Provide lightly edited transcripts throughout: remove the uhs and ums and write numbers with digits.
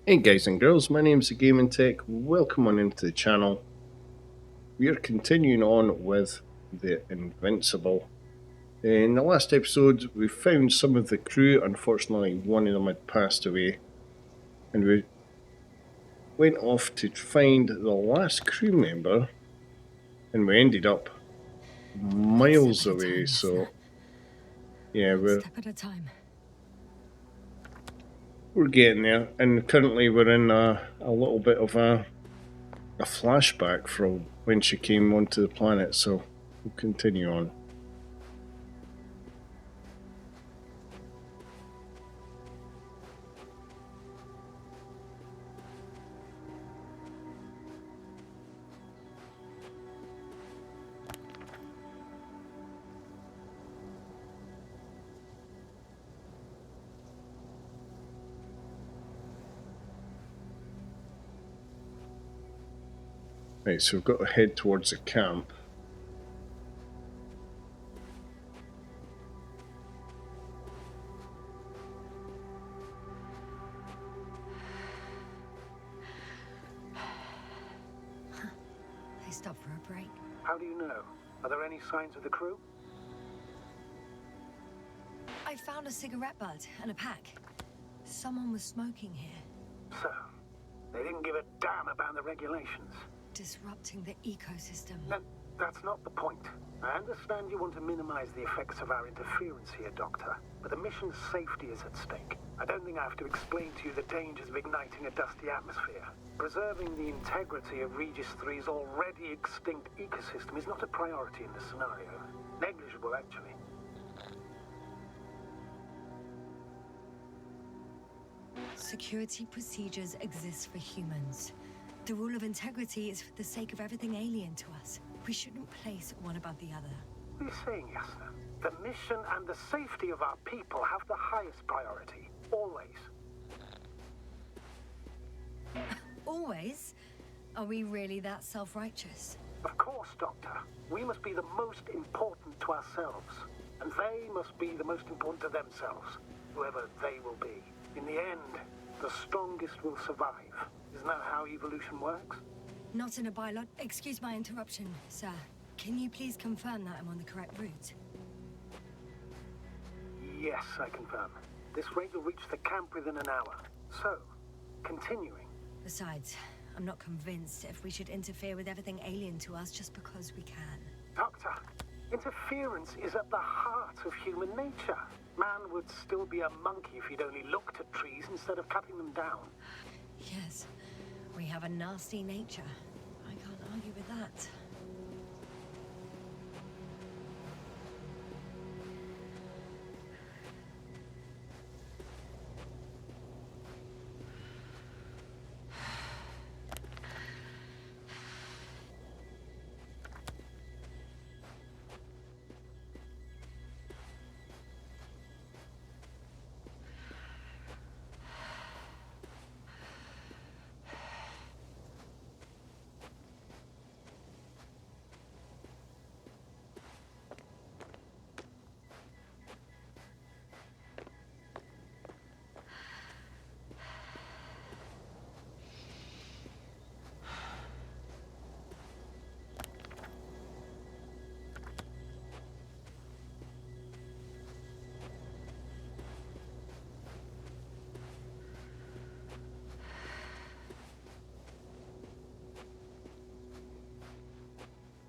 Hey guys and girls, my name's THEGAMINGTECH. Welcome on into the channel. We are continuing on with the Invincible. In the last episode, we found some of the crew. Unfortunately, one of them had passed away, and we went off to find the last crew member, and we ended up miles away. So, yeah, Step at a time. we're getting there, and currently we're in a little bit of a flashback from when she came onto the planet. So we'll continue on. Right, so we've got to head towards the camp. They stopped for a break. How do you know? Are there any signs of the crew? I found a cigarette butt and a pack. Someone was smoking here. So, they didn't give a damn about the regulations. Disrupting the ecosystem. No, that's not the point. I understand you want to minimize the effects of our interference here, Doctor, but the mission's safety is at stake. I don't think I have to explain to you the dangers of igniting a dusty atmosphere. Preserving the integrity of Regis III's already extinct ecosystem is not a priority in this scenario. Negligible, actually. Security procedures exist for humans. The rule of integrity is for the sake of everything alien to us. We shouldn't place one above the other. What are you saying, Yasna? The mission and the safety of our people have the highest priority. Always. Always? Are we really that self-righteous? Of course, Doctor. We must be the most important to ourselves. And they must be the most important to themselves. Whoever they will be. In the end, the strongest will survive. Isn't that how evolution works? Not in a biolog... Excuse my interruption, sir. Can you please confirm that I'm on the correct route? Yes, I confirm. This rate will reach the camp within an hour. So, continuing. Besides, I'm not convinced if we should interfere with everything alien to us just because we can. Doctor, interference is at the heart of human nature. Man would still be a monkey if he'd only looked at trees instead of cutting them down. Yes, we have a nasty nature. I can't argue with that.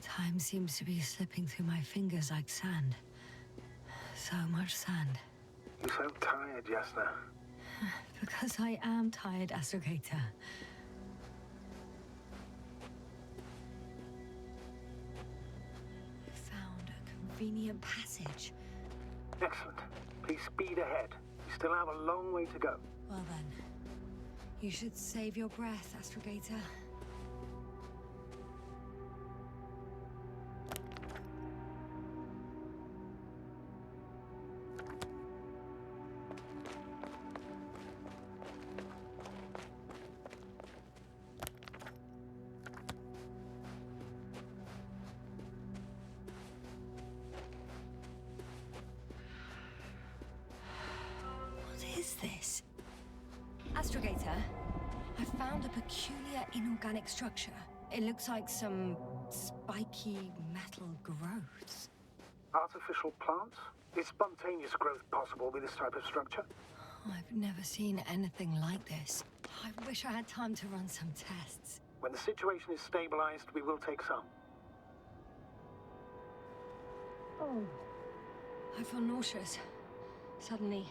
Time seems to be slipping through my fingers like sand. So much sand. You sound tired, Yasna. Because I am tired, astrogator. Found a convenient passage. Excellent. Please speed ahead. You still have a long way to go. Well then, you should save your breath, astrogator. What is this? Astrogator, I found a peculiar inorganic structure. It looks like some spiky metal growths. Artificial plants? Is spontaneous growth possible with this type of structure? I've never seen anything like this. I wish I had time to run some tests. When the situation is stabilized, we will take some. Oh. I feel nauseous. Suddenly.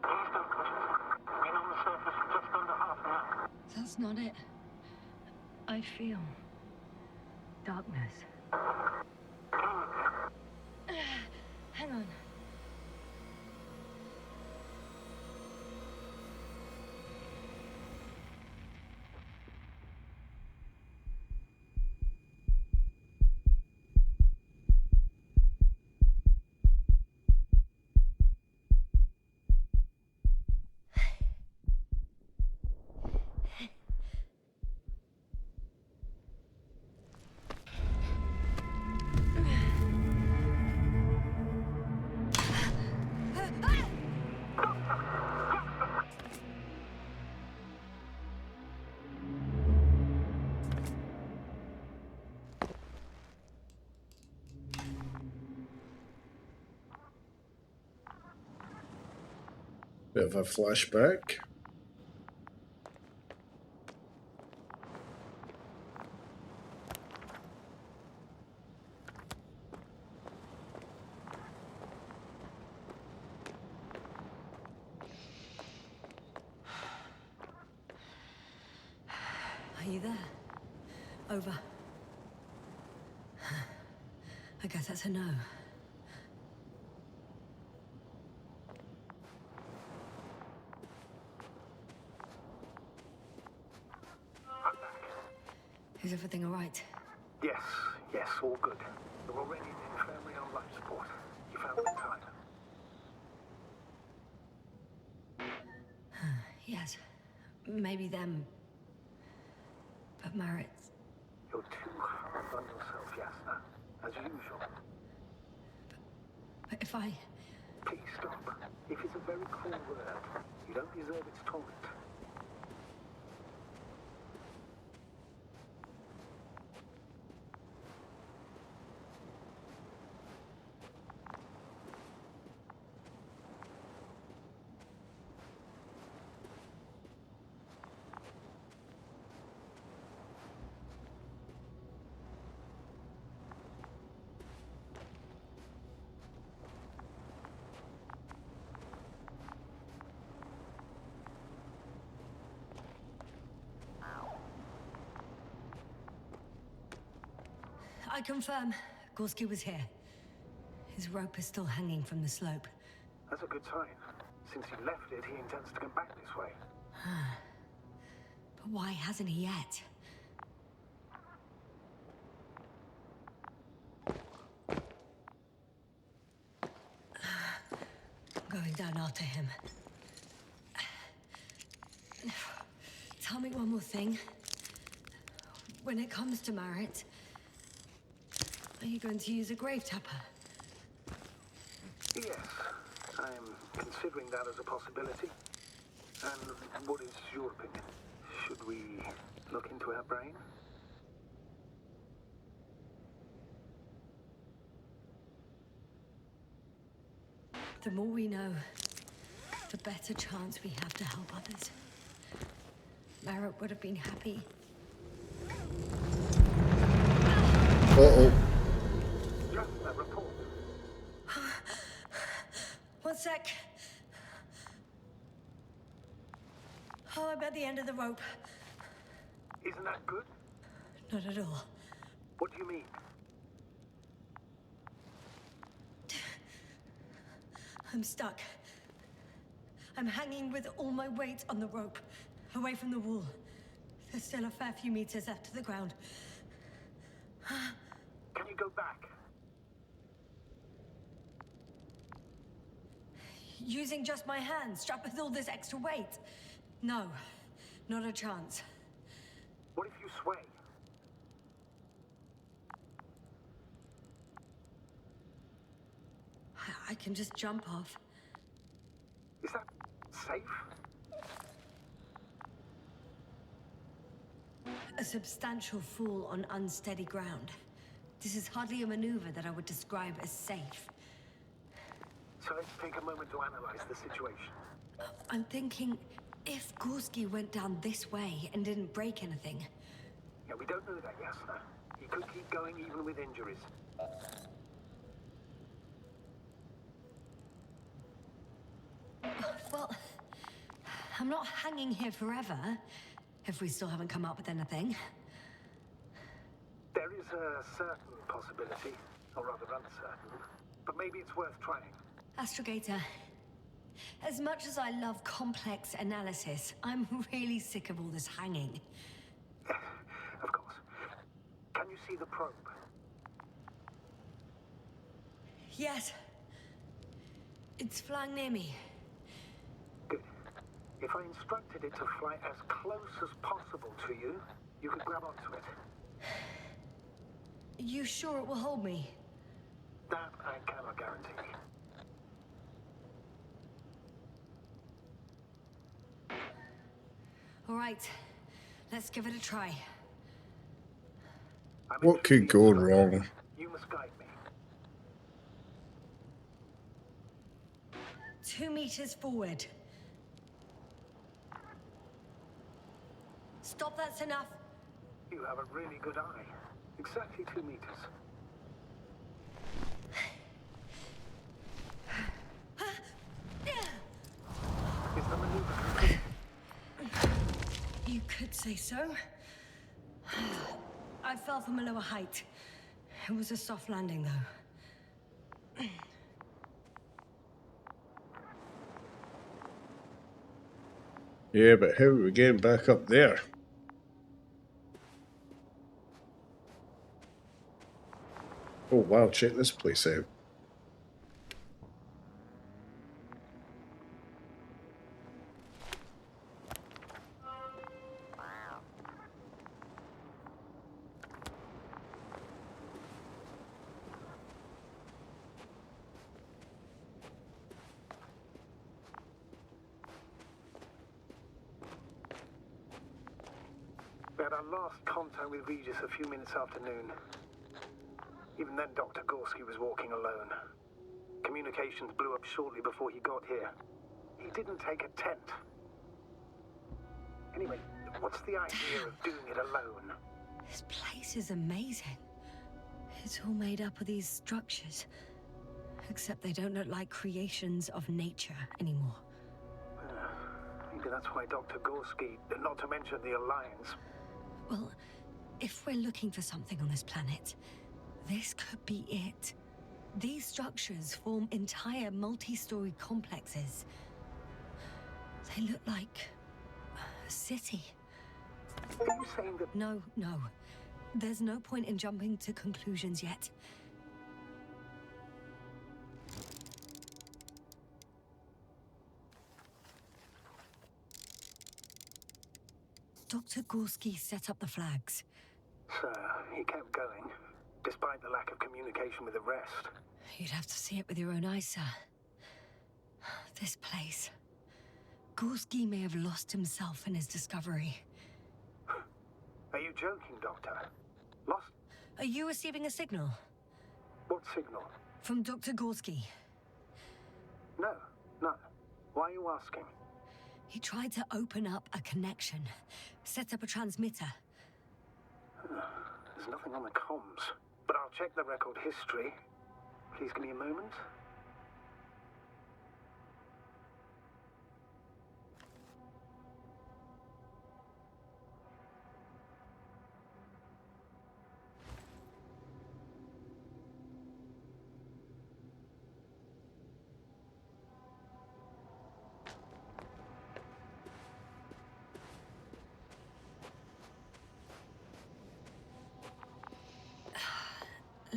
Been on the surface for just under half an hour. That's not it. I feel darkness. Hang on. Bit of a flashback. Are you there? Over. I guess that's a no. Is everything all right? Yes, all good. We're already in the infirmary on life support. You found them in time. Yes. Maybe them. But Marit's... You're too hard on yourself, Yasna. As usual. But if I... Please stop. If it's a very cruel word, you don't deserve its torment. I confirm. Gorski was here. His rope is still hanging from the slope. That's a good sign. Since he left it, he intends to come back this way. But why hasn't he yet? I'm going down after him. Tell me one more thing. When it comes to Marit, are you going to use a grave tapper? Yes, I'm considering that as a possibility. And what is your opinion? Should we look into her brain? The more we know, the better chance we have to help others. Marit would have been happy. Uh-oh. Just a report. One sec. Oh, I'm at the end of the rope. Isn't that good? Not at all. What do you mean? I'm stuck. I'm hanging with all my weight on the rope, away from the wall. There's still a fair few meters left to the ground. Can you go back? Using just my hands, strapped with all this extra weight? No, not a chance. What if you sway? I can just jump off. Is that safe? a substantial fall on unsteady ground. This is hardly a maneuver that I would describe as safe. So let's take a moment to analyze the situation. I'm thinking, if Gorski went down this way and didn't break anything... Yeah, we don't know that, Yasna. He could keep going even with injuries. Well, I'm not hanging here forever, if we still haven't come up with anything. There is a certain possibility, or rather uncertain, but maybe it's worth trying. Astrogator, as much as I love complex analysis, I'm really sick of all this hanging. Of course. Can you see the probe? Yes. It's flying near me. Good. If I instructed it to fly as close as possible to you, you could grab onto it. You sure it will hold me? That I cannot guarantee. All right, let's give it a try. What could go wrong? You must guide me. 2 meters forward. Stop, that's enough. You have a really good eye. Exactly 2 meters. Is the maneuver complete? You could say so. I fell from a lower height. It was a soft landing, though. Yeah, but how are we getting back up there? Oh wow, check this place out. We had our last contact with Regis a few minutes after noon. Even then, Dr. Gorski was walking alone. Communications blew up shortly before he got here. He didn't take a tent. Anyway, what's the idea of doing it alone? This place is amazing. It's all made up of these structures. Except they don't look like creations of nature anymore. Maybe that's why Dr. Gorski, not to mention the Alliance... Well, if we're looking for something on this planet, this could be it. These structures form entire multi-story complexes. They look like a city. Are you saying that... No. There's no point in jumping to conclusions yet. Dr. Gorski set up the flags. So, he kept going, despite the lack of communication with the rest. You'd have to see it with your own eyes, sir. This place. Gorski may have lost himself in his discovery. Are you joking, Doctor? Lost? Are you receiving a signal? What signal? From Dr. Gorski. No, none. Why are you asking? He tried to open up a connection, set up a transmitter. There's nothing on the comms, but I'll check the record history. Please give me a moment.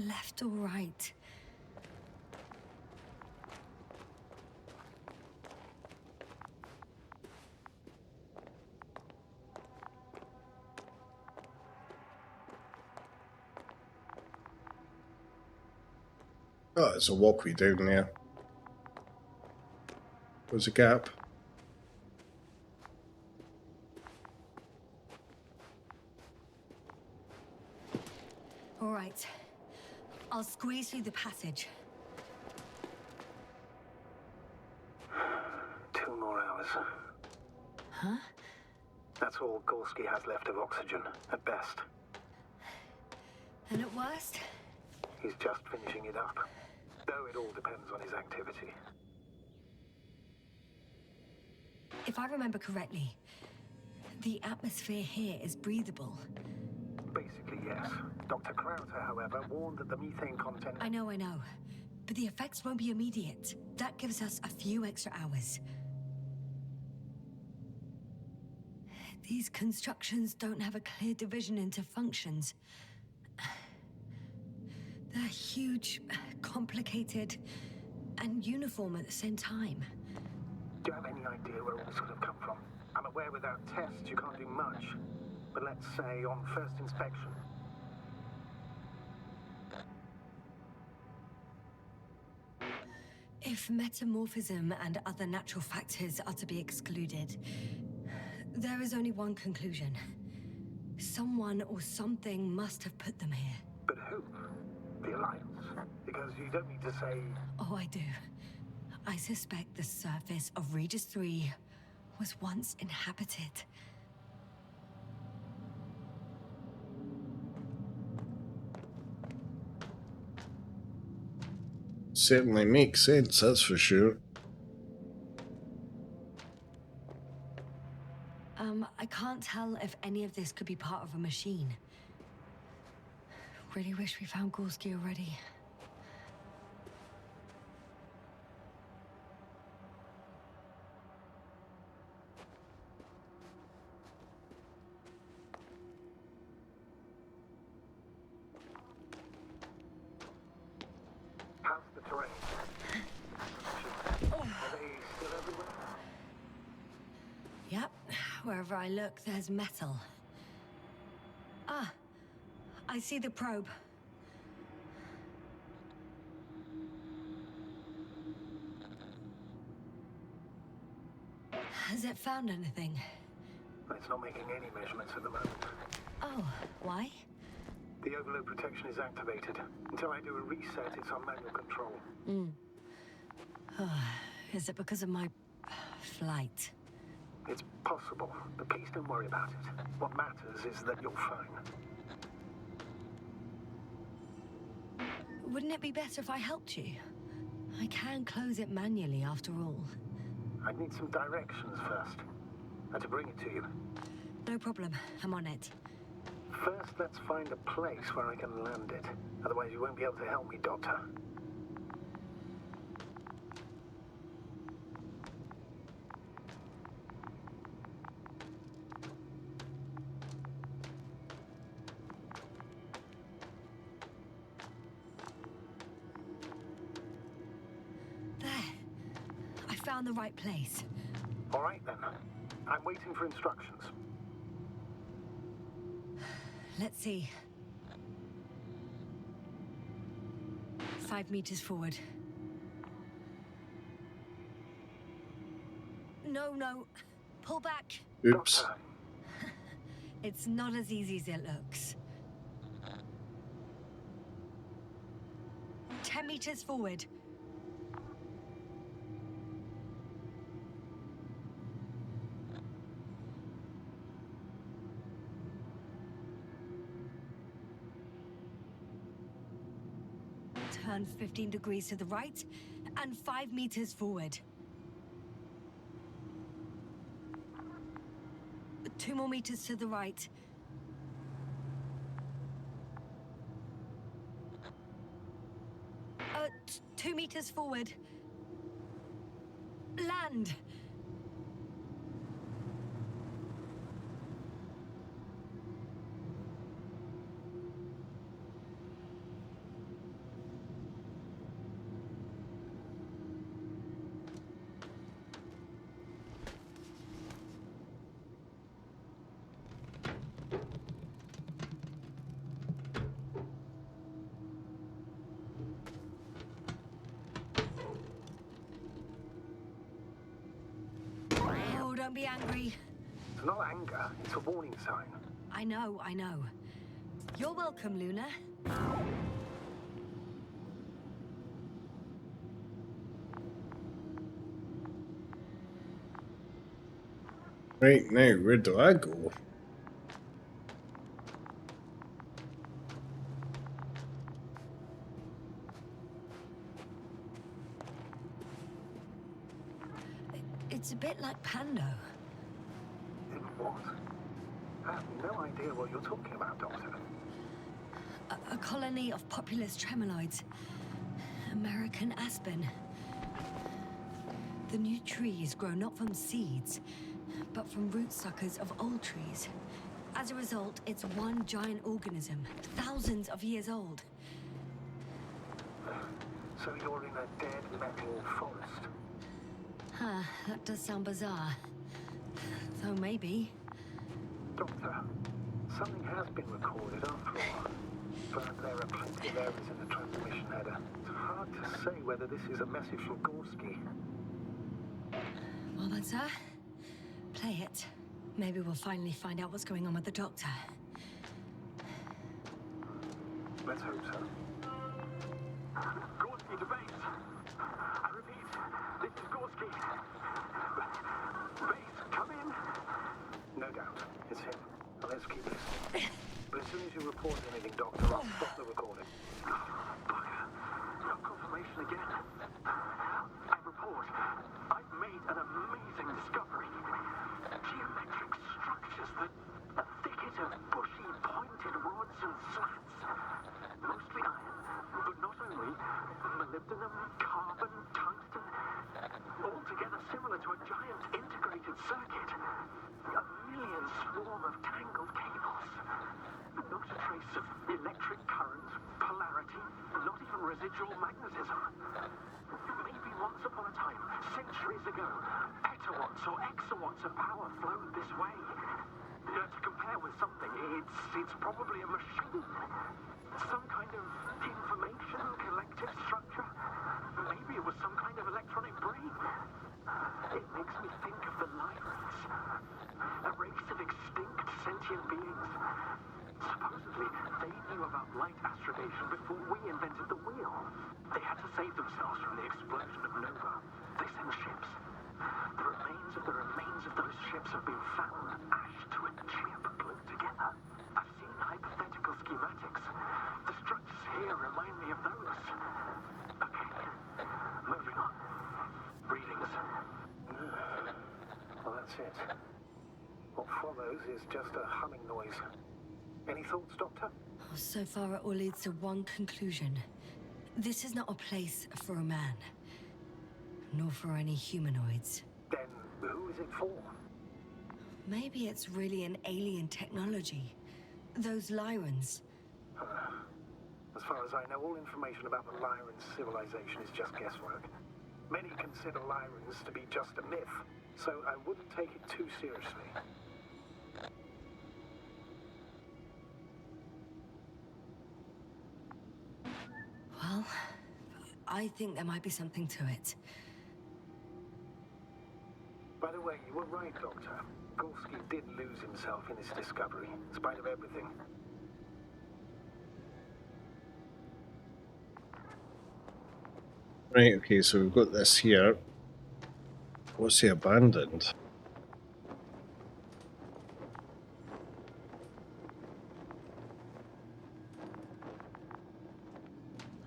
Left or right? Oh, there's a walkway down there. There's a gap. right. I'll squeeze through the passage. 2 more hours. Huh? That's all Gorski has left of oxygen, at best. And at worst? He's just finishing it up. Though it all depends on his activity. If I remember correctly, the atmosphere here is breathable. Basically, yes. Dr. Krauter, however, warned that the methane content... I know. But the effects won't be immediate. That gives us a few extra hours. These constructions don't have a clear division into functions. They're huge, complicated, and uniform at the same time. Do you have any idea where all this could have come from? I'm aware without tests you can't do much. But let's say on first inspection. If metamorphism and other natural factors are to be excluded, there is only one conclusion. Someone or something must have put them here. But who? The Alliance? Because you don't need to say... Oh, I do. I suspect the surface of Regis III was once inhabited. Certainly makes sense, that's for sure. I can't tell if any of this could be part of a machine. Really wish we found Gorski already. How's the terrain? Are they still everywhere? Yep, wherever I look, there's metal. Ah, I see the probe. Has it found anything? It's not making any measurements at the moment. Oh, why? The overload protection is activated. Until I do a reset, it's on manual control. Is it because of my flight? It's possible, but please don't worry about it. What matters is that you're fine. Wouldn't it be better if I helped you? I can close it manually after all. I'd need some directions first. And to bring it to you. No problem, I'm on it. First, let's find a place where I can land it. Otherwise, you won't be able to help me, Doctor. There. I found the right place. All right, then. I'm waiting for instructions. Let's see. 5 meters forward. No. Pull back. Oops. Doctor, It's not as easy as it looks. 10 meters forward. Turn 15 degrees to the right and 5 meters forward. 2 more meters to the right. Uh, 2 meters forward. Land. Oh, don't be angry. it's not anger, it's a warning sign. I know. You're welcome, Luna. Right now, where do I go? It's a bit like Pando. What? I have no idea what you're talking about, Doctor. A colony of populous tremoloids. American aspen. The new trees grow not from seeds, but from root suckers of old trees. As a result, it's one giant organism, thousands of years old. So you're in a dead metal forest? Huh, that does sound bizarre. Though maybe. Doctor, something has been recorded after all. But there are plenty of errors in the transmission header. It's hard to say whether this is a message from Gorski. Well then, sir, play it. Maybe we'll finally find out what's going on with the doctor. Let's hope so. Gorski to base. I repeat, this is Gorski. Base, come in. No doubt, it's him. Let's keep listening. But as soon as you report anything, Doctor, I'll stop the recording. Bugger. No confirmation again. I report. I've made an amazing discovery. Geometric structures that a thicket of bushy, pointed rods and slats. Mostly iron, but not only. Molybdenum, carbon, tungsten. Altogether similar to a giant integrated circuit. A million swarm of tangled cables. Not a trace of electric current, polarity, not even residual magnetism. Maybe once upon a time, centuries ago, petawatts or exawatts of power flowed this way. To compare with something, it's probably a machine. Some kind of information collective structure. Maybe it was some kind of electronic brain. It makes me think of the Lyrans. A race of extinct sentient beings. Supposedly, they knew about light astrogation before we invented the wheel. They had to save themselves from the explosion of Nova. They sent ships. The remains of those ships have been found, ashed to a chip glued together. I've seen hypothetical schematics. The structures here remind me of those. Okay, moving on. Readings. Well, that's it. What follows is just a humming noise. Any thoughts, Doctor? So far, it all leads to one conclusion. This is not a place for a man. Nor for any humanoids. Then who is it for? Maybe it's really an alien technology. Those Lyrans. As far as I know, all information about the Lyran civilization is just guesswork. Many consider Lyrans to be just a myth, so I wouldn't take it too seriously. Well, I think there might be something to it. By the way, you were right, Doctor. Gorski did lose himself in his discovery, in spite of everything. Right, okay, so we've got this here. What's he abandoned?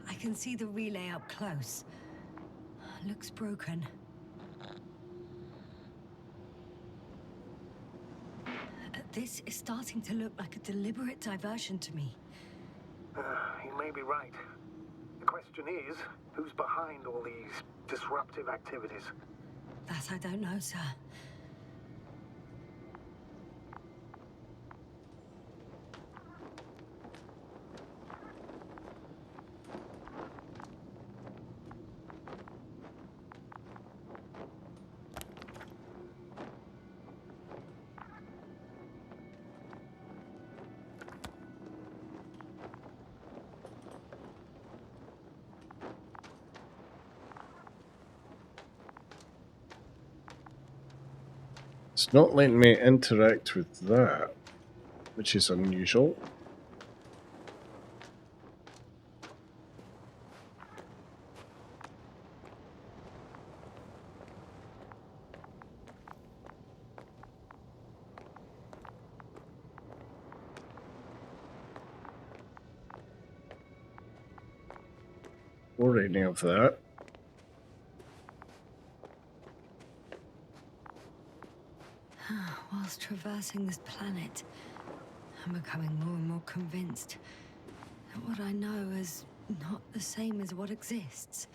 I can see the relay up close. Looks broken. This is starting to look like a deliberate diversion to me. You may be right. The question is, who's behind all these disruptive activities? That I don't know, sir. It's not letting me interact with that, which is unusual. or any of that. Whilst traversing this planet, I'm becoming more and more convinced that what I know is not the same as what exists.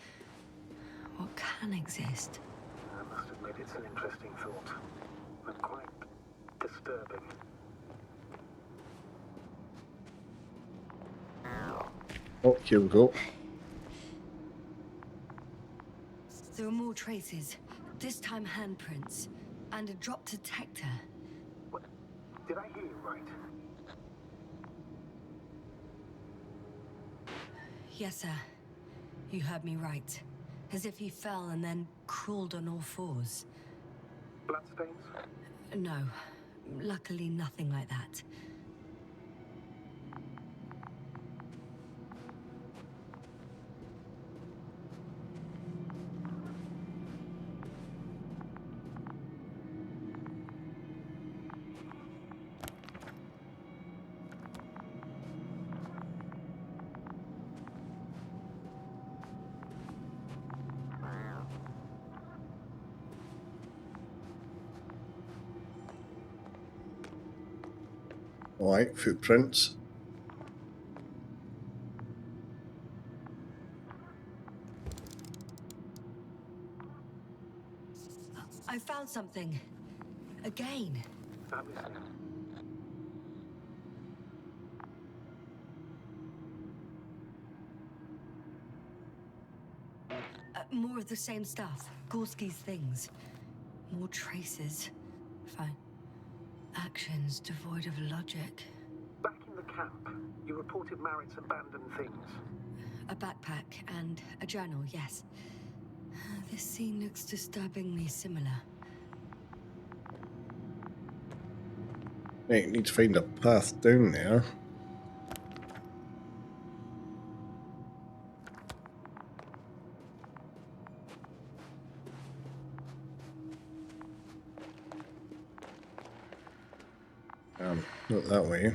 What can exist. I must admit it's an interesting thought, but quite disturbing. Oh, here we go. There are more traces, this time handprints, and a drop detector. What? Did I hear you right? Yes, sir. You heard me right. As if he fell and then crawled on all fours. Bloodstains? No, luckily nothing like that. Alright, footprints. I found something. Again. I'm listening. More of the same stuff. Gorski's things. More traces. Fine. Actions devoid of logic. Back in the camp, you reported Marritt's abandoned things. A backpack and a journal, yes. This scene looks disturbingly similar. Right, need to find a path down there. Not that way.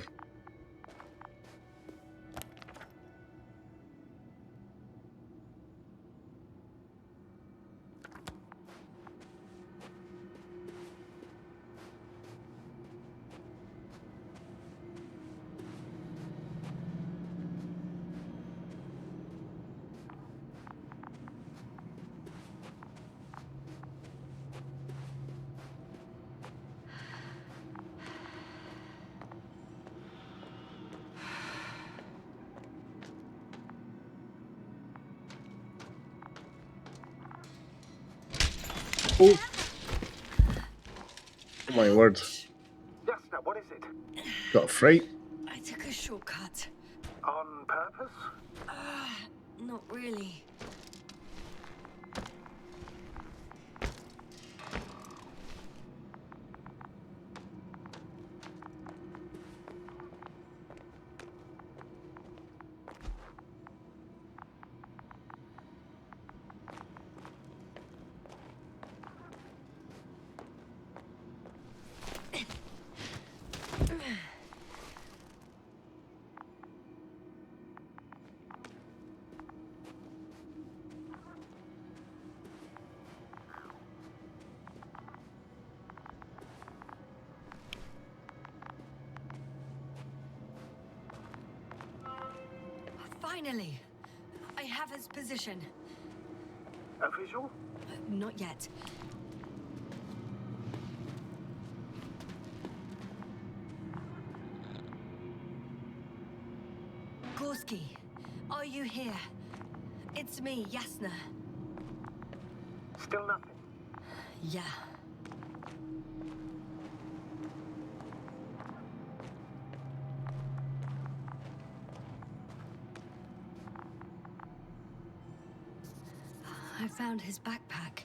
Oh! Oh my word. Yasna, what is it? Got a fright? I took a shortcut. On purpose? Not really. Finally! I have his position. A visual? Not yet. Gorski, are you here? It's me, Yasna. Still nothing. Yeah. I found his backpack.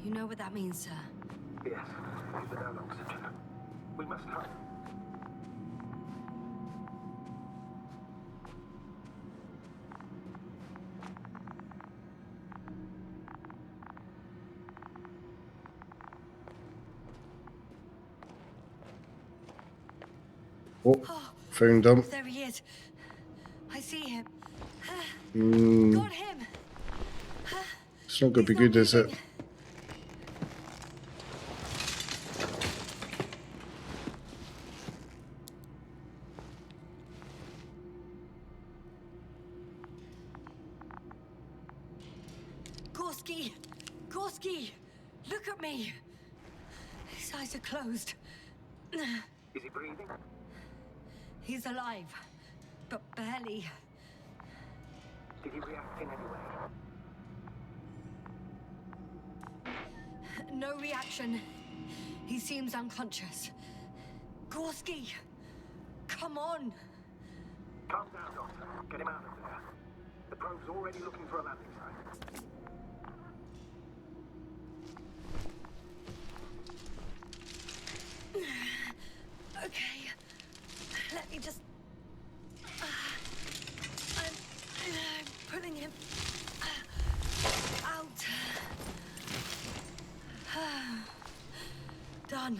You know what that means, sir? Yes, he's without oxygen. We must hurry. Oh, found him. There he is. I see him. Mm, Got him. It's not going to be He's not good, is it? moving. Gorski! Gorski! Look at me! His eyes are closed. Is he breathing? He's alive, but barely. Did he react in any way? No reaction. He seems unconscious. Gorski! Come on! Calm down, Doctor. Get him out of there. The probe's already looking for a landing site. Okay. Let me just... I'm pulling him out. Done.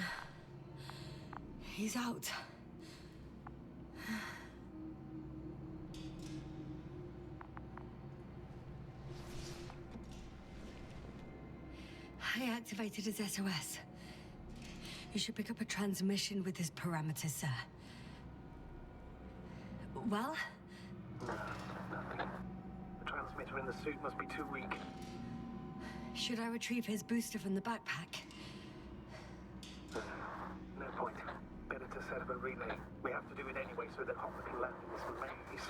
He's out. I activated his SOS. You should pick up a transmission with his parameters, sir. Well? No, nothing. The transmitter in the suit must be too weak. Should I retrieve his booster from the backpack? No point. Better to set up a relay. We have to do it anyway so that Hopper can land in this maze.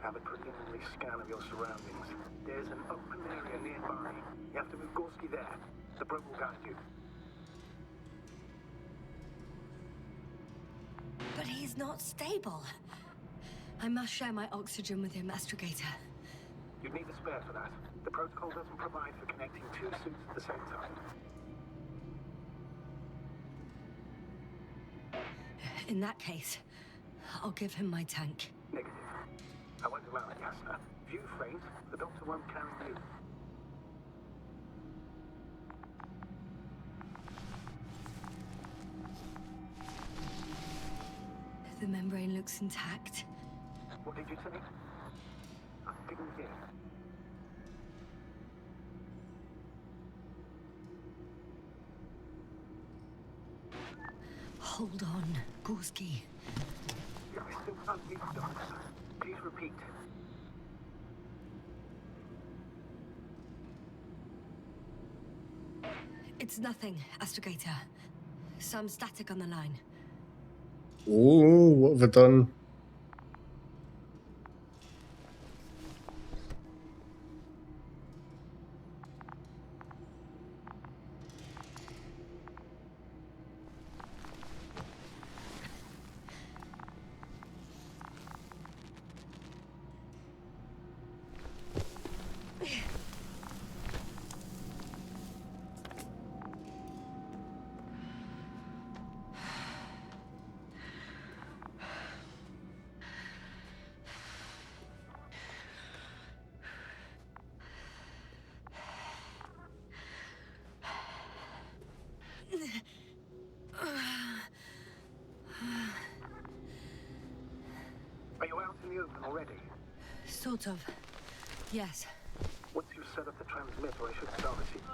Have a preliminary scan of your surroundings. There's an open area nearby. You have to move Gorski there. The probe will guide you. But he's not stable. I must share my oxygen with him, Astrogator. You'd need a spare for that. The protocol doesn't provide for connecting two suits at the same time. In that case, I'll give him my tank. Negative. I won't allow it, Yasna. If you faint, the doctor won't carry you. The membrane looks intact. What did you say? I didn't hear. Hold on, Gorski. I still can't hear you, Doctor. Please repeat. It's nothing, Astrogator. Some static on the line. Oh, what have I done? Are you out in the open already? Sort of. Yes. Once you've set up the transmitter, I should start receiving.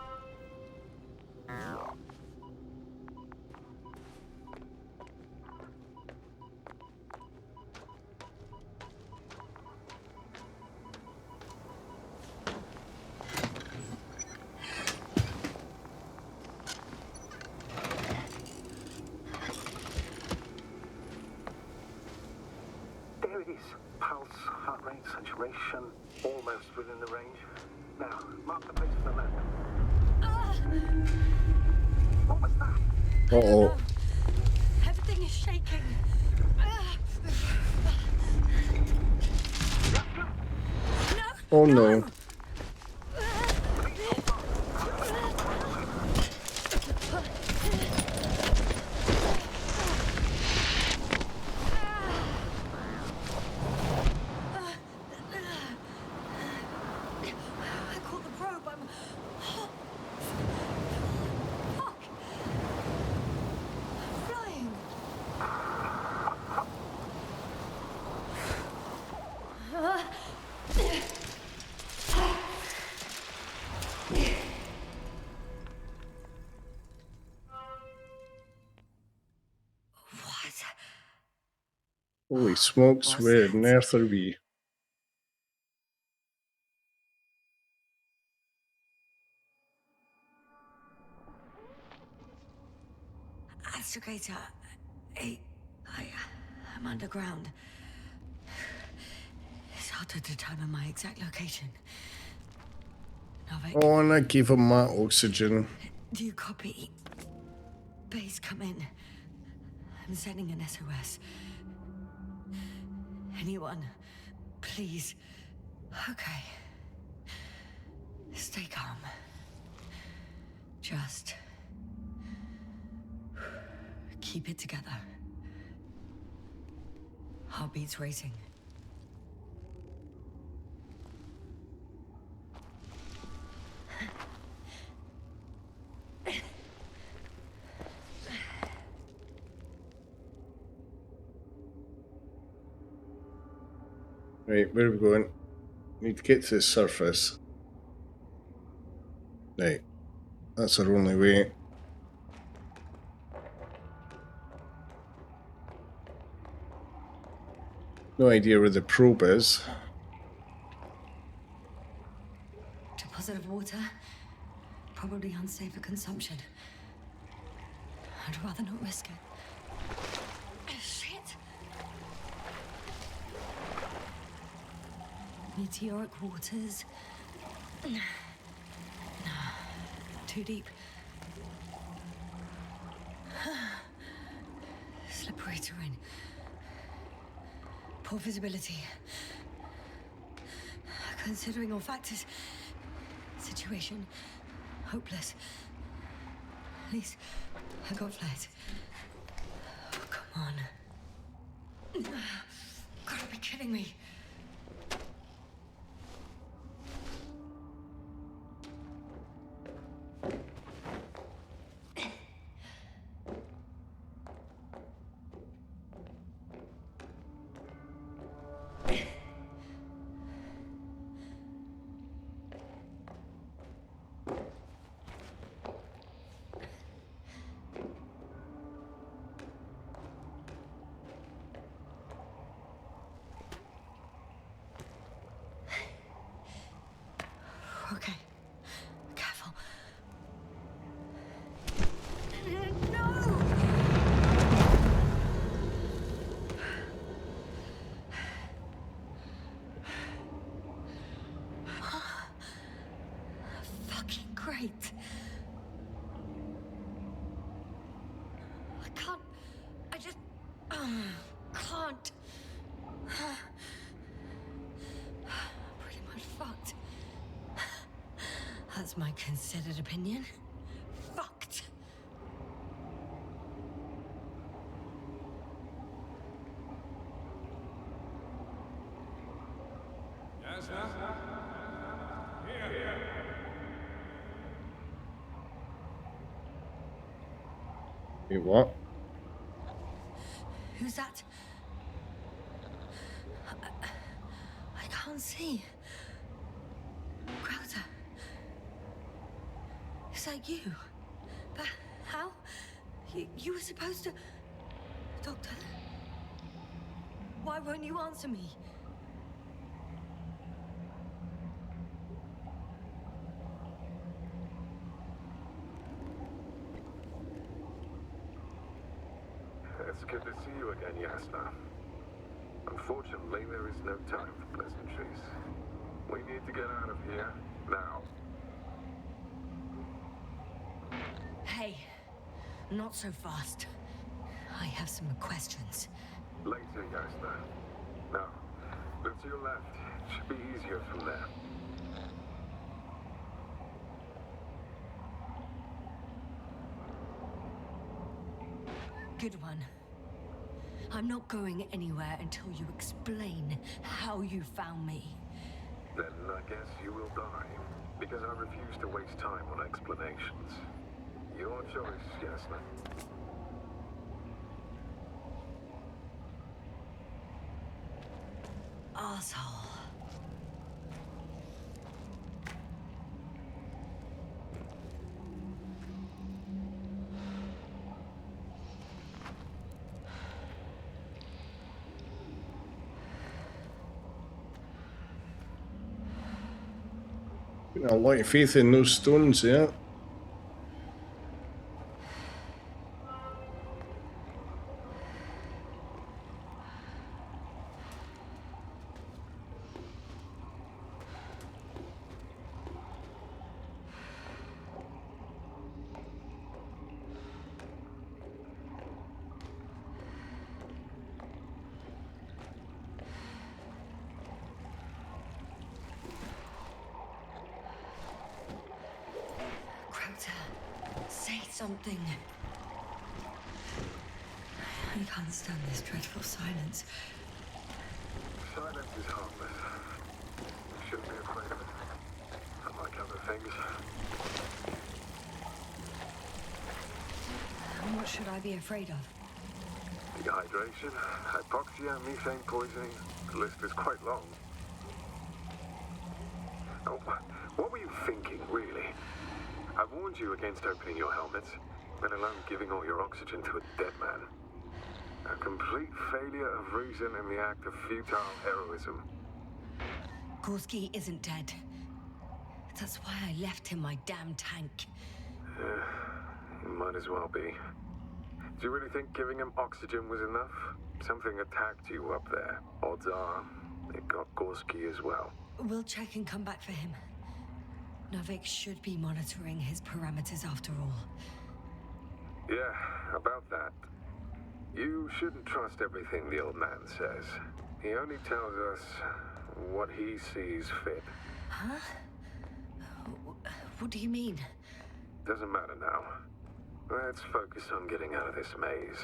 There it is. Pulse, heart rate, saturation, almost within the range. Now, mark the place for the land. What was that? I don't Uh-oh. know. Everything is shaking. No! Oh no. I caught the probe. I'm... Fuck! I'm flying. Holy smokes, What's where that? on earth are we? Astrogator, I'm underground. It's hard to determine my exact location. Novik, Oh, and I gave him my oxygen. do you copy? Base, come in. I'm sending an SOS. Anyone, please. Okay. Stay calm. Just keep it together. Heartbeats racing. Right, where are we going? Need to get to the surface. Right, that's our only way. No idea where the probe is. Deposit of water. Probably unsafe for consumption. I'd rather not risk it. Shit! Meteoric waters. Too deep. Slippery terrain. Poor visibility. Considering all factors, situation hopeless. At least I got flight. Oh, come on. Gotta be kidding me. Okay. Careful. No! Fucking great. I can't. I just. Can't. Pretty much fucked. That's my considered opinion. Fucked. Yasna? Here. Wait, what? Who's that? I can't see. Crowther. Is that you? But how? You were supposed to... Doctor? Why won't you answer me? It's good to see you again, Yasna. Unfortunately, there is no time for pleasantries. We need to get out of here, now. Hey, not so fast. I have some questions. Later, Yasna. Now, look to your left. It should be easier from there. Good one. I'm not going anywhere until you explain how you found me. Then I guess you will die. Because I refuse to waste time on explanations. Your choice, Yasna. Asshole. Putting a lot of faith in those stones, yeah. Say something. I can't stand this dreadful silence. Silence is harmless. You shouldn't be afraid of it. Unlike other things. And what should I be afraid of? Dehydration, hypoxia, methane poisoning. The list is quite long. Oh, what were you thinking, really? I warned you against opening your helmets, let alone giving all your oxygen to a dead man. A complete failure of reason in the act of futile heroism. Gorski isn't dead. That's why I left him my damn tank. He might as well be. Do you really think giving him oxygen was enough? Something attacked you up there. Odds are, it got Gorski as well. We'll check and come back for him. Novik should be monitoring his parameters after all. Yeah, about that. You shouldn't trust everything the old man says. He only tells us what he sees fit. Huh? What do you mean? Doesn't matter now. Let's focus on getting out of this maze.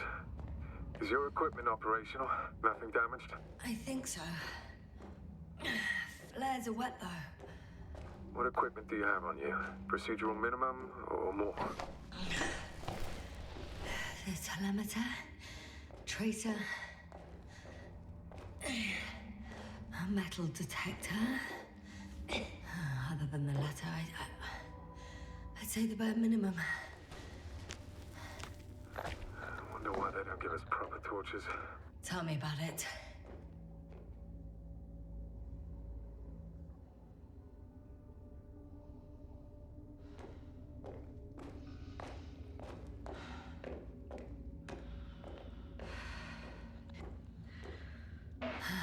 Is your equipment operational? Nothing damaged? I think so. Flares are wet, though. What equipment do you have on you? Procedural minimum or more? The telemeter, tracer, a metal detector. Other than the latter, I'd say the bare minimum. I wonder why they don't give us proper torches. Tell me about it.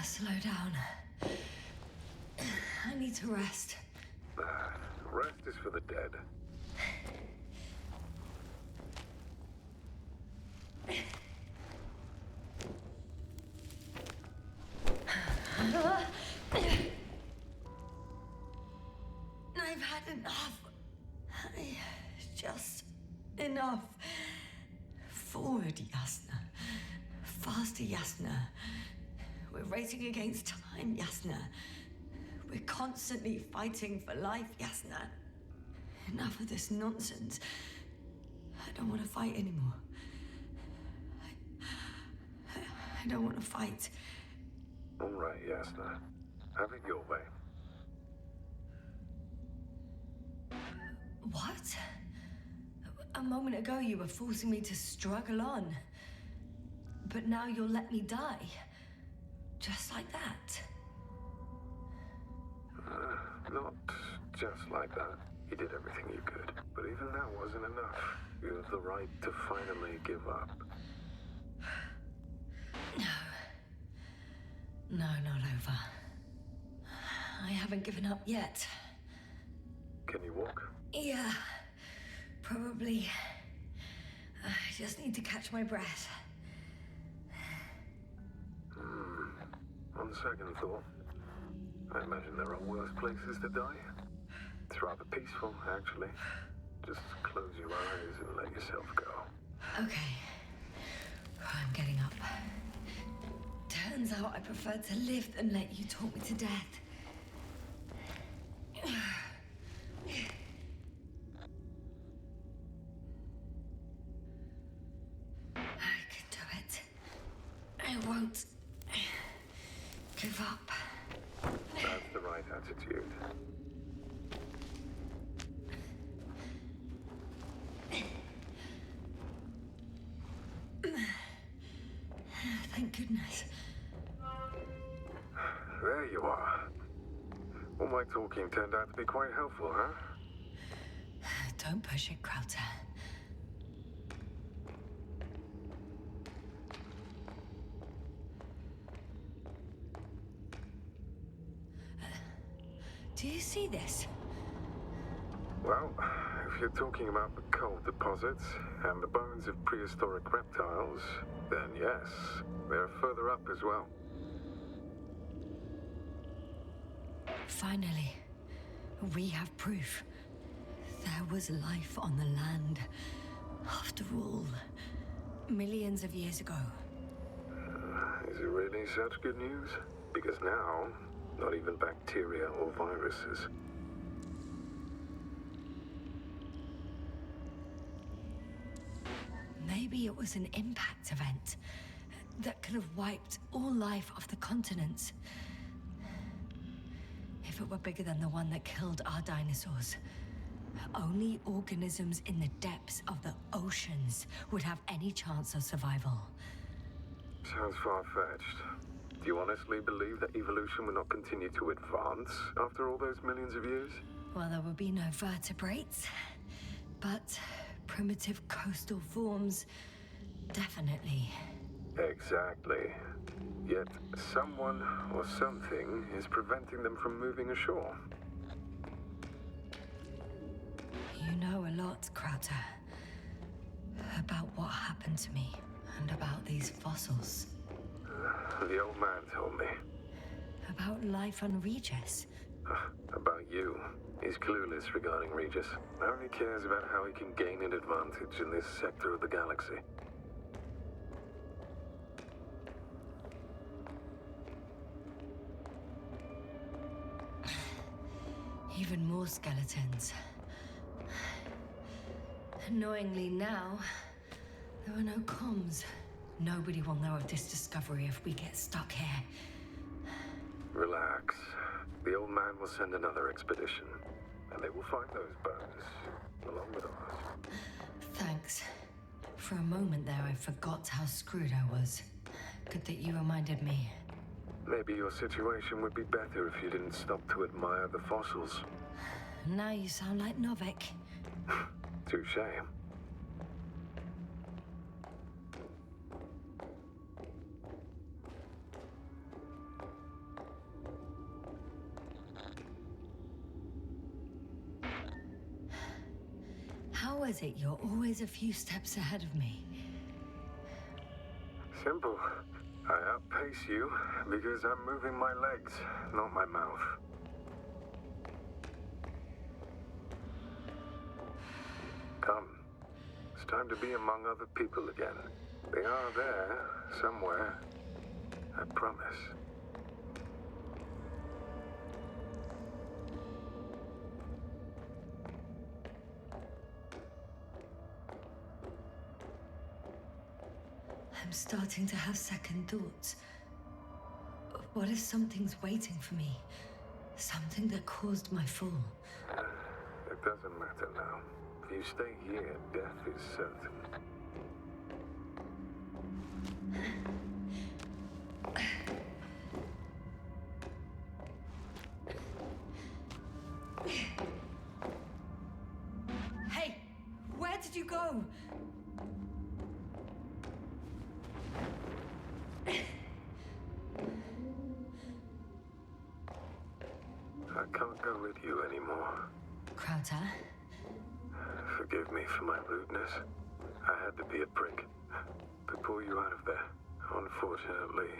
Slow down. I need to rest. Rest is for the dead. I've had enough. Just enough. Forward, Yasna. Faster, Yasna. We're racing against time, Yasna. We're constantly fighting for life, Yasna. Enough of this nonsense. I don't want to fight anymore. I don't want to fight. All right, Yasna. Have it your way. What? A moment ago you were forcing me to struggle on. But now you'll let me die. Just like that. Not just like that. You did everything you could. But even that wasn't enough. You have the right to finally give up. No, not over. I haven't given up yet. Can you walk? Yeah, probably. I just need to catch my breath. On second thought, I imagine there are worse places to die. It's rather peaceful, actually. Just close your eyes and let yourself go. Okay. I'm getting up. Turns out I prefer to live than let you talk me to death. I can do it. I won't give up. That's the right attitude. Thank goodness. There you are. All my talking turned out to be quite helpful, huh? Don't push it, Krauter. Do you see this? Well, if you're talking about the coal deposits and the bones of prehistoric reptiles, then yes, they're further up as well. Finally, we have proof. There was life on the land. After all, millions of years ago. Is it really such good news? Because now, not even bacteria or viruses. Maybe it was an impact event that could have wiped all life off the continents. If it were bigger than the one that killed our dinosaurs, only organisms in the depths of the oceans would have any chance of survival. Sounds far-fetched. Do you honestly believe that evolution will not continue to advance after all those millions of years? Well, there would be no vertebrates, but primitive coastal forms, definitely. Exactly. Yet someone or something is preventing them from moving ashore. You know a lot, Krauter. About what happened to me, and about these fossils. The old man told me. About life on Regis. About you. He's clueless regarding Regis. Only cares about how he can gain an advantage in this sector of the galaxy. Even more skeletons. Annoyingly now, there are no comms. Nobody will know of this discovery if we get stuck here. Relax. The old man will send another expedition, and they will find those bones, along with ours. Thanks. For a moment there, I forgot how screwed I was. Good that you reminded me. Maybe your situation would be better if you didn't stop to admire the fossils. Now you sound like Novik. Touche. How is it you're always a few steps ahead of me? Simple. I outpace you because I'm moving my legs, not my mouth. Come. It's time to be among other people again. They are there, somewhere. I promise. I'm starting to have second thoughts. What if something's waiting for me? Something that caused my fall? It doesn't matter now. If you stay here, death is certain. Hey! Where did you go? I can't go with you anymore. Krauter? Forgive me for my rudeness. I had to be a prick. To pull you out of there. Unfortunately,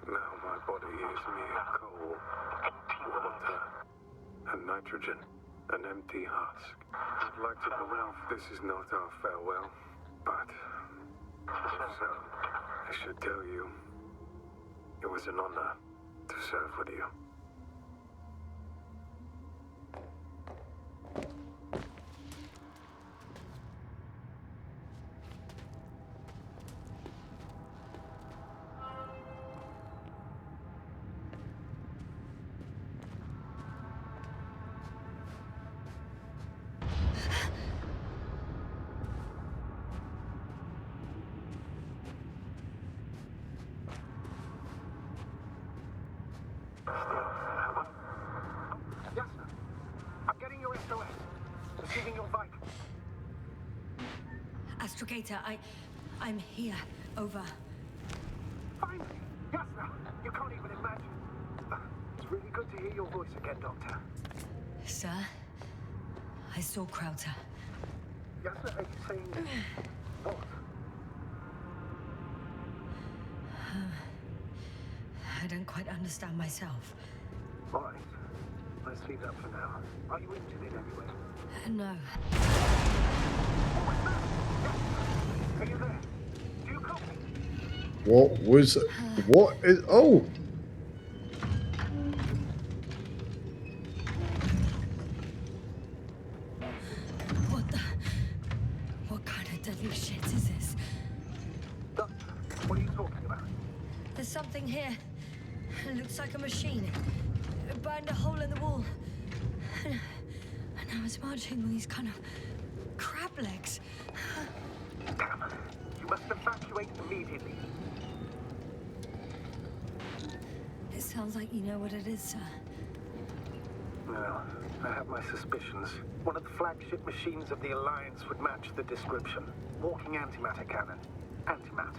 now my body is mere coal, water, and nitrogen. An empty husk. I'd like to believe this is not our farewell, but if so, I should tell you, it was an honor to serve with you. Astrogator, I'm here. Over. Finally! Yasna! You can't even imagine. It's really good to hear your voice again, Doctor. Sir, I saw Krauter. Yasna, are you saying... what? I don't quite understand myself. All right. Let's leave that for now. Are you injured in any way? No. Are you there? Do you copy? What was... What is... Oh! What kind of deadly shit is this? Doctor, what are you talking about? There's something here. It looks like a machine. It burned a hole in the wall. And now it's marching with these kind of crab legs. Damn. You must evacuate immediately. It sounds like you know what it is, sir. No, I have my suspicions. One of the flagship machines of the Alliance would match the description. Walking antimatter cannon. Antimat.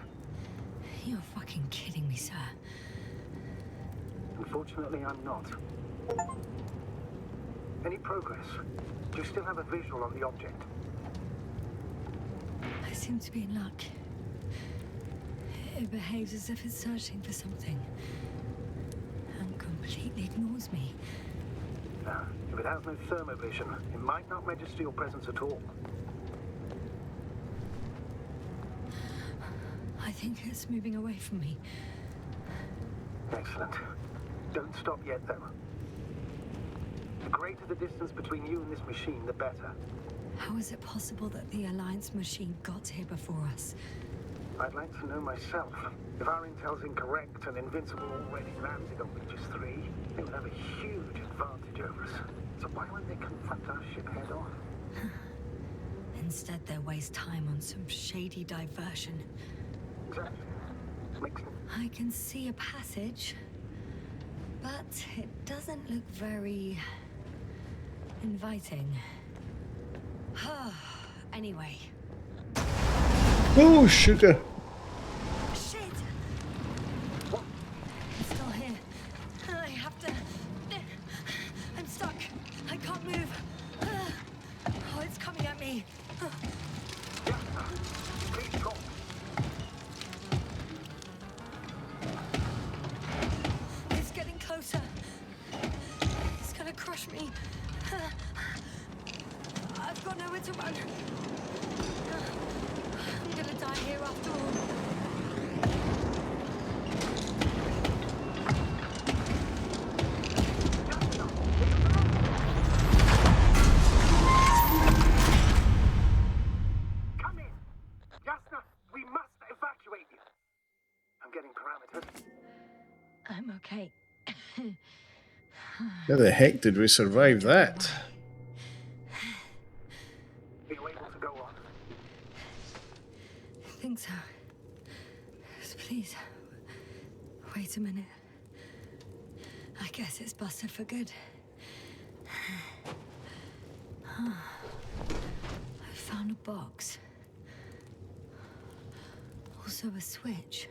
You're fucking kidding me, sir. Unfortunately, I'm not. Any progress? Do you still have a visual on the object? I seem to be in luck. It behaves as if it's searching for something. And completely ignores me. If it has no thermovision, it might not register your presence at all. I think it's moving away from me. Excellent. Don't stop yet, though. The greater the distance between you and this machine, the better. How is it possible that the Alliance machine got here before us? I'd like to know myself. If our intel's incorrect and Invincible already landed on Regis III, they would have a huge advantage over us. So why won't they confront our ship head on? Instead, they waste time on some shady diversion. Exactly. Makes sense. I can see a passage, but it doesn't look very inviting. Anyway. Oh, sugar! Shit! It's still here. I have to... I'm stuck. I can't move. Oh, it's coming at me. Yasna, please talk. It's getting closer. It's gonna crush me. I've got nowhere to run. I'm gonna die here after all. Come in! Yasna, we must evacuate you. I'm getting parameters. I'm okay. How the heck did we survive that? Are you able to go on? I think so. Please. Wait a minute. I guess it's busted for good. I found a box. Also a switch.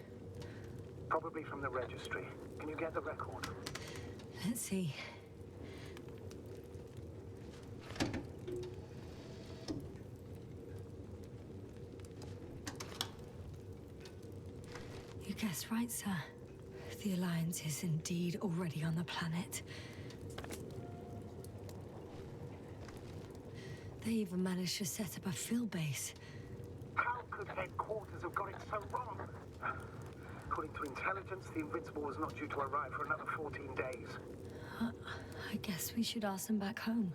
Probably from the registry. Can you get the record? Let's see. You guessed right, sir. The Alliance is indeed already on the planet. They even managed to set up a field base. How could headquarters have got it so wrong? According to intelligence, the Invincible was not due to arrive for another 14 days. I guess we should ask them back home.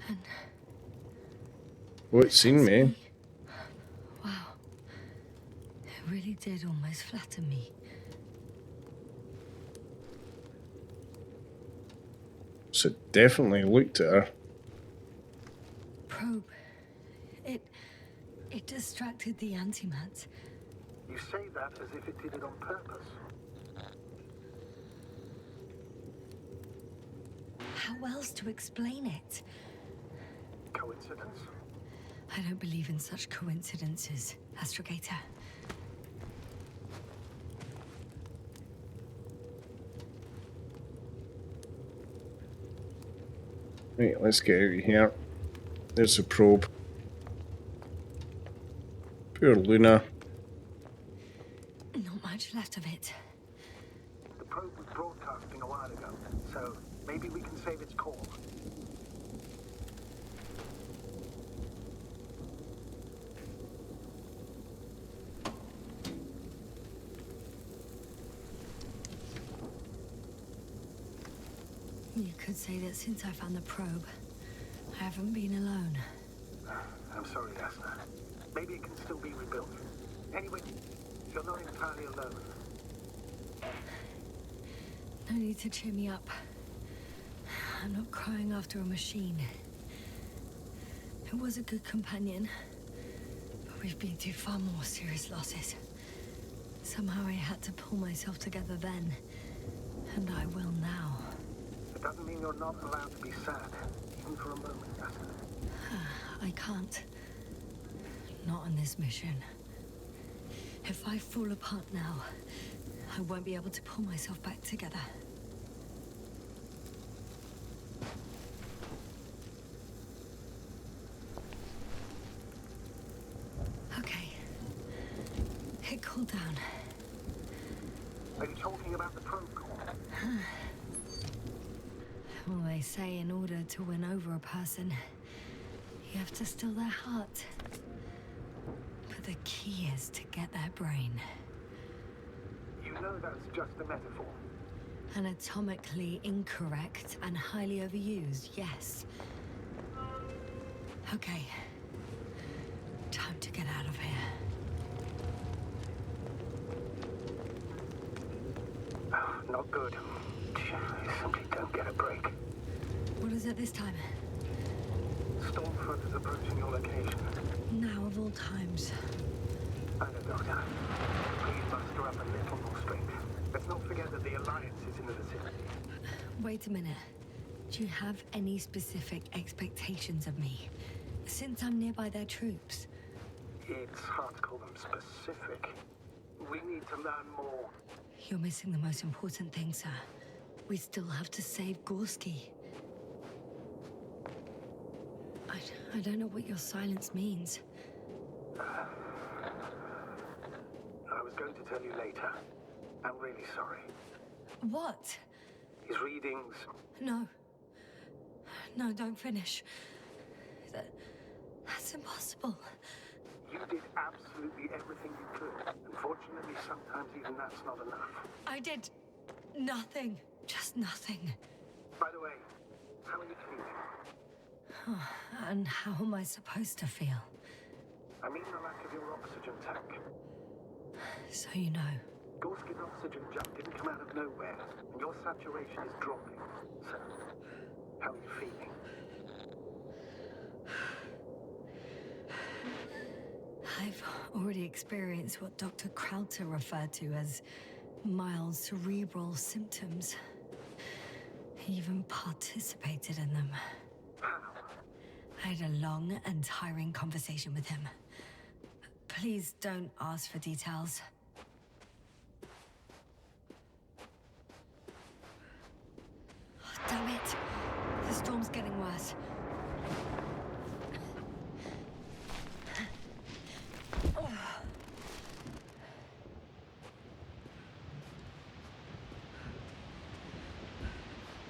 And Oh, it's seen me. wow. It really did almost flatten me. So it definitely looked at her. probe, it distracted the antimat. You say that as if it did it on purpose. How else to explain it? Coincidence? I don't believe in such coincidences, Astrogator. Right, let's get out of here. There's the probe. Poor Luna. Not much left of it. The probe was broadcasting a while ago, so maybe we can save its call. You could say that since I found the probe, I haven't been alone. I'm sorry, Yasna. Maybe it can still be rebuilt. Anyway, you're not entirely alone. No need to cheer me up. I'm not crying after a machine. It was a good companion, but we've been through far more serious losses. Somehow I had to pull myself together then, and I will now. It doesn't mean you're not allowed to be sad, even for a moment, Yasna. I can't. Not on this mission. If I fall apart now, I won't be able to pull myself back together. Okay. It cooled down. Are you talking about the probe call? Well, they say in order to win over a person, you have to still their heart. But the key is to get their brain. You know that's just a metaphor. Anatomically incorrect and highly overused, yes. Okay. Time to get out of here. Oh, not good. You simply don't get a break. What is it this time? Stormfront is approaching your location. Now of all times. I know, Doctor. Please muster up a little more strength. Let's not forget that the Alliance is in the vicinity. Wait a minute. Do you have any specific expectations of me? Since I'm nearby their troops. It's hard to call them specific. We need to learn more. You're missing the most important thing, sir. We still have to save Gorski. I don't know what your silence means. I was going to tell you later. I'm really sorry. What? His readings... No. No, don't finish. That's impossible. You did absolutely everything you could. Unfortunately, sometimes even that's not enough. I did nothing. Just nothing. By the way, how are you feeling? And how am I supposed to feel? I mean the lack of your oxygen tank. So you know. Gorski's oxygen jump didn't come out of nowhere, and your saturation is dropping. So, how are you feeling? I've already experienced what Dr. Krauter referred to as mild cerebral symptoms. He even participated in them. How? I had a long and tiring conversation with him. Please don't ask for details. Oh, damn it! The storm's getting worse.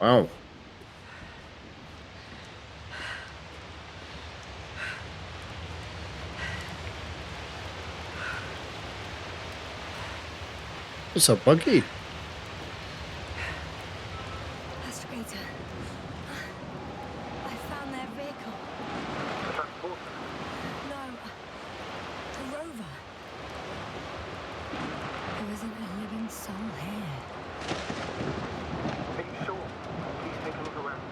Wow. It's a buggy. Astrogator. I found their vehicle. The transporter? No. The rover. There isn't a living soul here. Are you sure? Please take a look around.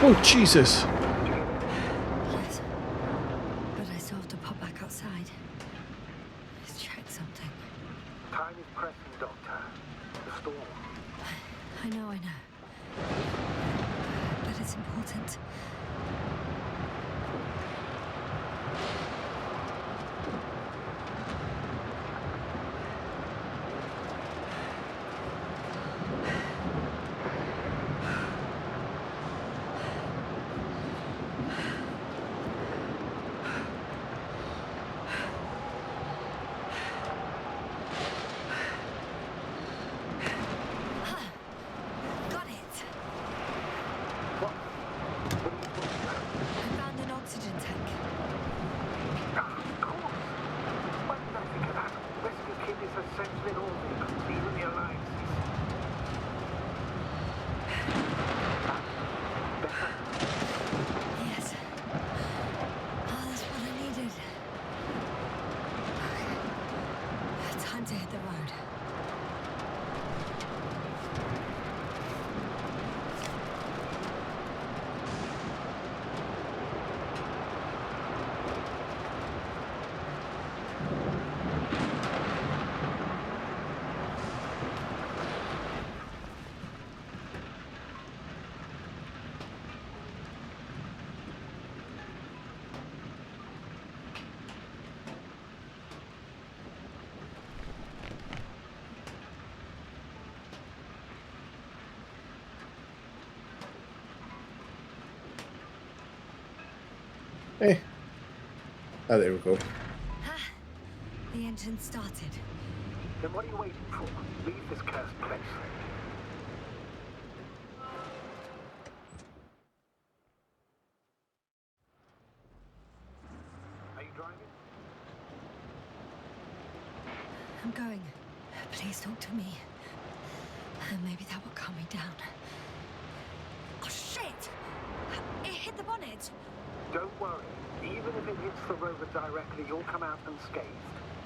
Oh, Jesus. Yes. But I still have to pop back outside. Let's check something. Time is pressing, Doctor. The storm. I know. But it's important. Got it. What? What are you talking about? I found an oxygen tank. Ah, of course. Why did I think of that? Rescue kit is essential in all vehicles, even the Alliances. Better? Yes. Oh, that's what I needed. Okay. Time to hit the road. Hey. Ah, there we go. Ah, the engine started. Then what are you waiting for? Leave this cursed place. Are you driving? I'm going. Please talk to me. Maybe that will calm me down. Oh, shit! It hit the bonnet. Don't worry. Even if it hits the rover directly, you'll come out unscathed.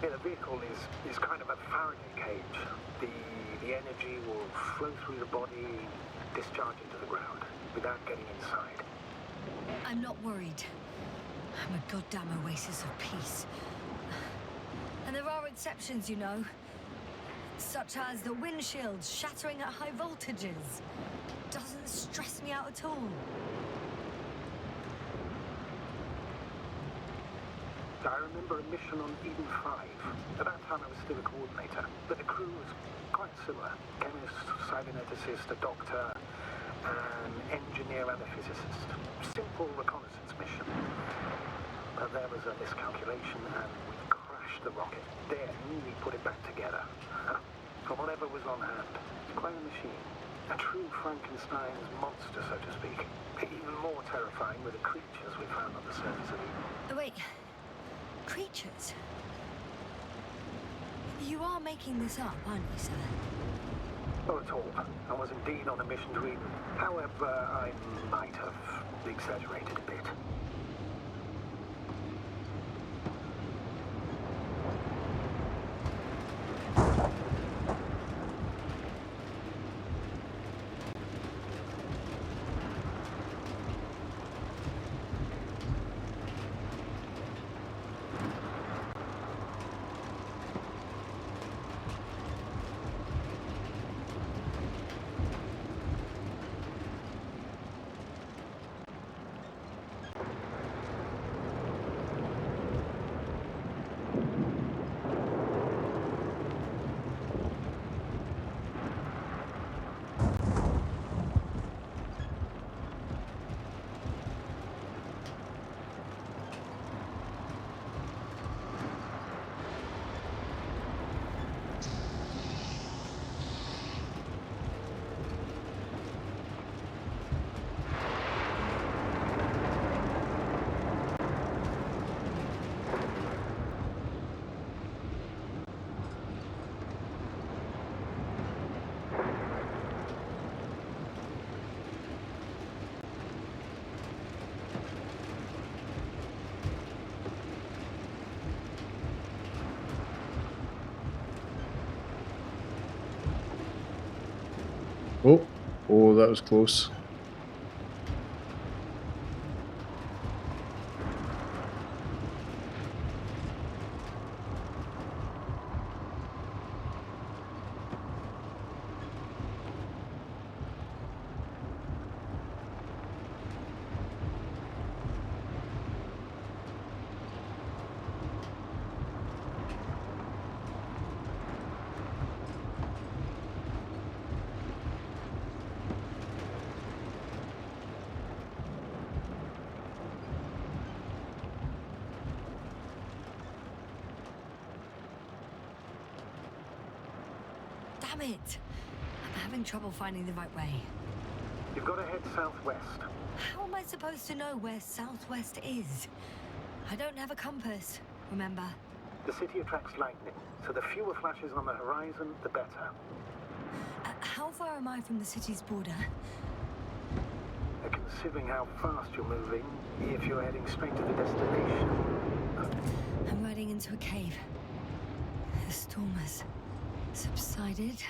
Yeah, the vehicle is kind of a Faraday cage. The energy will flow through the body, discharge into the ground, without getting inside. I'm not worried. I'm a goddamn oasis of peace. And there are exceptions, you know. Such as the windshield shattering at high voltages. Doesn't stress me out at all. I remember a mission on Eden 5. At that time I was still a coordinator, but the crew was quite similar. Chemist, cyberneticist, a doctor, an engineer and a physicist. Simple reconnaissance mission. But there was a miscalculation and we crashed the rocket. Then we put it back together. From whatever was on hand. Quite a machine. A true Frankenstein's monster, so to speak. Even more terrifying were the creatures we found on the surface of Eden. Oh, wait. Creatures? You are making this up, aren't you, sir? Not at all. I was indeed on a mission to Eden. However, I might have exaggerated a bit. Oh, that was close. Damn it! I'm having trouble finding the right way. You've got to head southwest. How am I supposed to know where southwest is? I don't have a compass, remember? The city attracts lightning, so the fewer flashes on the horizon, the better. How far am I from the city's border? Considering how fast you're moving, if you're heading straight to the destination. I'm riding into a cave. The storm has subsided.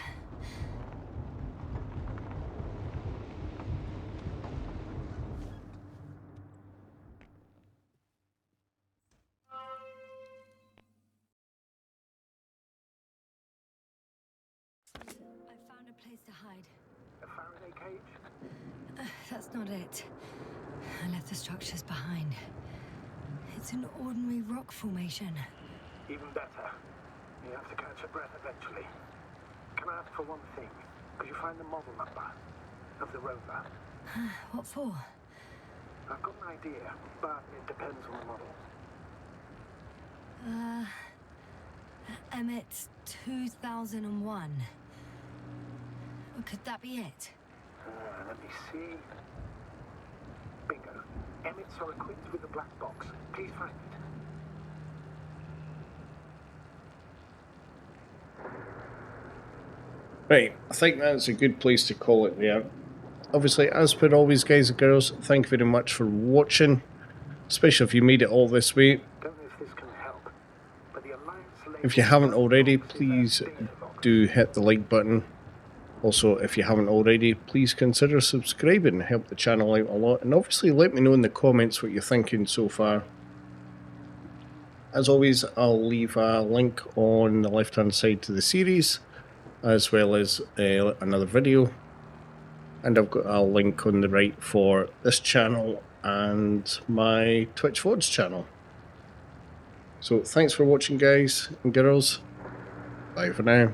I found a place to hide. A Faraday cage? That's not it. I left the structures behind. It's an ordinary rock formation. Even better. You have to catch your breath eventually. Can I ask for one thing? Could you find the model number of the rover? What for? I've got an idea, but it depends on the model. Emmett 2001. Could that be it? Let me see. Bingo. Emmets are equipped with a black box. Please find it. Right, I think that's a good place to call it there. Obviously, as per always, guys and girls, thank you very much for watching, especially if you made it all this way. Don't know if this can help, but the Alliance If you haven't already, please do hit the like button. Also, if you haven't already, please consider subscribing, help the channel out a lot, and obviously let me know in the comments what you're thinking so far. As always, I'll leave a link on the left hand side to the series, as well as another video, and I've got a link on the right for this channel and my Twitch VODs channel. So thanks for watching, guys and girls. Bye for now.